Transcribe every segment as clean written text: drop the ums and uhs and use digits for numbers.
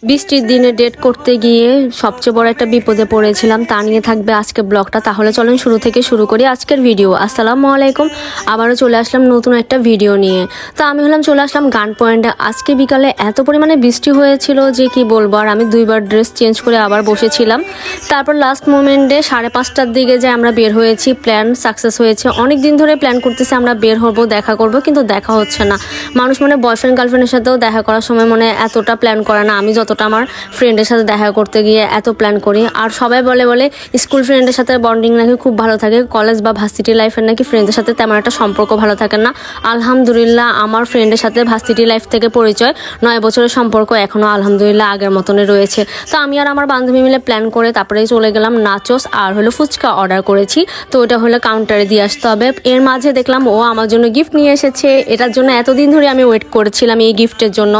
বৃষ্টির দিনে ডেট করতে গিয়ে সবচেয়ে বড় একটা বিপদে পড়েছিলাম, তা নিয়ে থাকবে আজকে ব্লগটা। তাহলে চলেন শুরু থেকে শুরু করি আজকের ভিডিও। আসসালামু আলাইকুম, আবারও চলে আসলাম নতুন একটা ভিডিও নিয়ে। তো আমি চলে আসলাম গান পয়েন্টে। আজকে বিকালে এত পরিমাণে বৃষ্টি হয়েছিল যে কি বলবো, আর আমি দুইবার ড্রেস চেঞ্জ করে আবার বসেছিলাম। তারপর লাস্ট মোমেন্টে 5:30টার দিকে যে আমরা বের হয়েছি, প্ল্যান সাকসেস হয়েছে। অনেক দিন ধরে প্ল্যান করতেছি আমরা বের হবো, দেখা করব, কিন্তু দেখা হচ্ছে না। মানুষ বয়ফ্রেন্ড গার্লফ্রেন্ডের সাথেও দেখা করার সময় এতটা প্ল্যান করে না, আমি যতটা আমার ফ্রেন্ডের সাথে দেখা করতে গিয়ে এত প্ল্যান করি। আর সবাই বলে স্কুল ফ্রেন্ডের সাথে বন্ডিং নাকি খুব ভালো থাকে, কলেজ বা ভার্সিটি লাইফের নাকি ফ্রেন্ডের সাথে তেমন একটা সম্পর্ক ভালো থাকে না। আলহামদুলিল্লাহ আমার ফ্রেন্ডের সাথে ভার্সিটি লাইফ থেকে পরিচয়, 9 বছরের সম্পর্ক এখনও আলহামদুলিল্লাহ আগের মতনই রয়েছে। তো আমি আর আমার বান্ধবী মিলে প্ল্যান করে তারপরে চলে গেলাম নাচোস আর ফুচকা অর্ডার করেছি। তো ওটা কাউন্টারে দিয়ে আসতে হবে। এর মাঝে দেখলাম ও আমার জন্য গিফট নিয়ে এসেছে। এটার জন্য এতদিন ধরে আমি ওয়েট করেছিলাম এই গিফটের জন্য।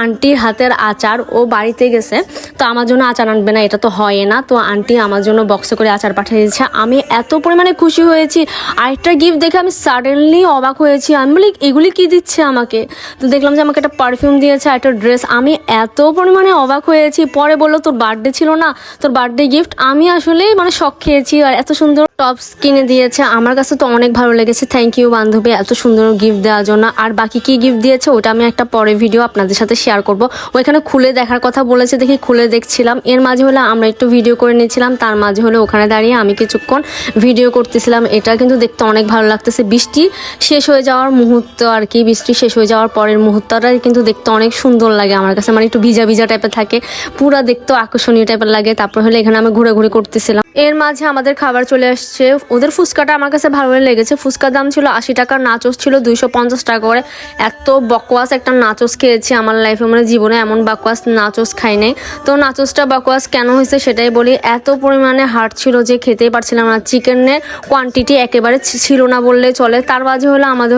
আন্টির হাতের আচার, ও বাড়িতে গেছে, তো আমার জন্য আচার আনবে না, এটা তো হয় না। তো আন্টি আমার জন্য বক্সে করে আচার পাঠিয়ে দিয়েছে। আমি এত পরিমাণে খুশি হয়েছি। আরেকটা গিফট দেখে আমি সাডেনলি অবাক হয়েছি। আমি বলি এগুলি কি দিচ্ছে আমাকে? তো দেখলাম যে আমাকে একটা পারফিউম দিয়েছে, একটা ড্রেস। আমি এত পরিমাণে অবাক হয়েছি। পরে বললো তোর বার্থডে ছিল না, তোর বার্থডে গিফট। আমি আসলেই শখ খেয়েছি। আর এত সুন্দর টপস কিনে দিয়েছে, আমার কাছে তো অনেক ভালো লেগেছে। থ্যাংক ইউ বান্ধবী এত সুন্দর গিফট দেওয়ার জন্য। আর বাকি কি গিফট দিয়েছে ওটা আমি একটা পরে ভিডিও আপনাদের সাথে শেয়ার করব। ওইখানে খুলে দেখার কথা বলেছে, দেখি খুলে দেখছিলাম। এর মাঝে আমরা একটু ভিডিও করে নিয়েছিলাম। তার মাঝে ওখানে দাঁড়িয়ে আমি কিছুক্ষণ ভিডিও করতেছিলাম। এটা কিন্তু দেখতে অনেক ভালো লাগতেছে। বৃষ্টি শেষ হয়ে যাওয়ার মুহূর্ত আর কি, বৃষ্টি শেষ হয়ে যাওয়ার পরের মুহূর্তটা কিন্তু দেখতে অনেক সুন্দর লাগে আমার কাছে। একটু ভিজা ভিজা টাইপের থাকে, পুরা দেখতে আকর্ষণীয় টাইপের লাগে। তারপর এখানে আমি ঘুরে করতেছিলাম। এর মাঝে আমাদের খাবার চলে আসছে। ওদের ফুচকাটা আমার কাছে ভালো লেগেছে। ফুচকার দাম ছিল 80 টাকা, নাচোস ছিল 250 টাকা করে। এত বকওয়াস একটা নাচোস খেয়েছি আমার লাইফে, জীবনে এমন বকওয়াস নাচোস খাই নাই। তো নাচোসটা বকওয়াস কেন হয়েছে সেটাই বলি। এত পরিমাণে হার্ড ছিল যে খেতেই পারছিলাম না। চিকেনের কোয়ান্টিটি একেবারে ছিল না বললে চলে। তার মাঝে আমাদের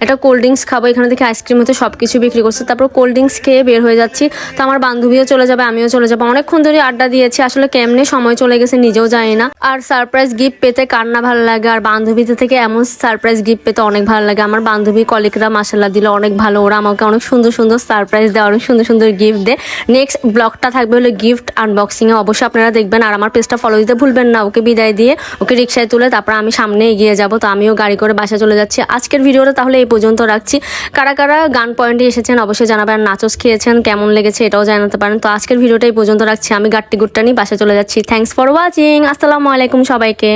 একটা কোল্ড ড্রিঙ্কস খাবো। এখানে থেকে আইসক্রিম হতে সব কিছু বিক্রি করছে। তারপর কোল্ড ড্রিঙ্কস খেয়ে বের হয়ে যাচ্ছি। তো আমার বান্ধবীও চলে যাবে, আমিও চলে যাবো। অনেকক্ষণ ধরে আড্ডা দিয়েছি, আসলে কেমনে সময় চলে গেছে নিজেও জানি না। আর সারপ্রাইজ গিফট পেতে কার না ভালো লাগে, আর বান্ধবীদের থেকে এমন সারপ্রাইজ গিফট পেতে অনেক ভালো লাগে। আমার বান্ধবী কলিগরা মাশাআল্লাহ দিল অনেক ভালো। ওরা আমাকে অনেক সুন্দর সুন্দর সারপ্রাইজ দেয়, অনেক সুন্দর সুন্দর গিফট দেয়। নেক্সট ব্লগটা থাকবে গিফট আনবক্সিং এ, অবশ্যই আপনারা দেখবেন। আর আমার পেজটা ফলো দিতে ভুলবেন না। ওকে বিদায় দিয়ে ওকে রিক্সায় তুলে তারপর আমি সামনে এগিয়ে যাব। তো আমিও গাড়ি করে বাসা চলে যাচ্ছি। আজকের ভিডিওটা তাহলে এই পর্যন্ত রাখছি। কারা কারা গান পয়েন্টে এসেছেন অবশ্যই জানাবেন। নাচোস খেয়েছেন কেমন লেগেছে এটাও জানাতে পারেন। তো আজকের ভিডিওটা এই পর্যন্ত রাখছি। আমি গাট্টি গুট্টা নিয়ে বাসা চলে যাচ্ছি। Thanks for watching. আসসালামু আলাইকুম সবাইকে।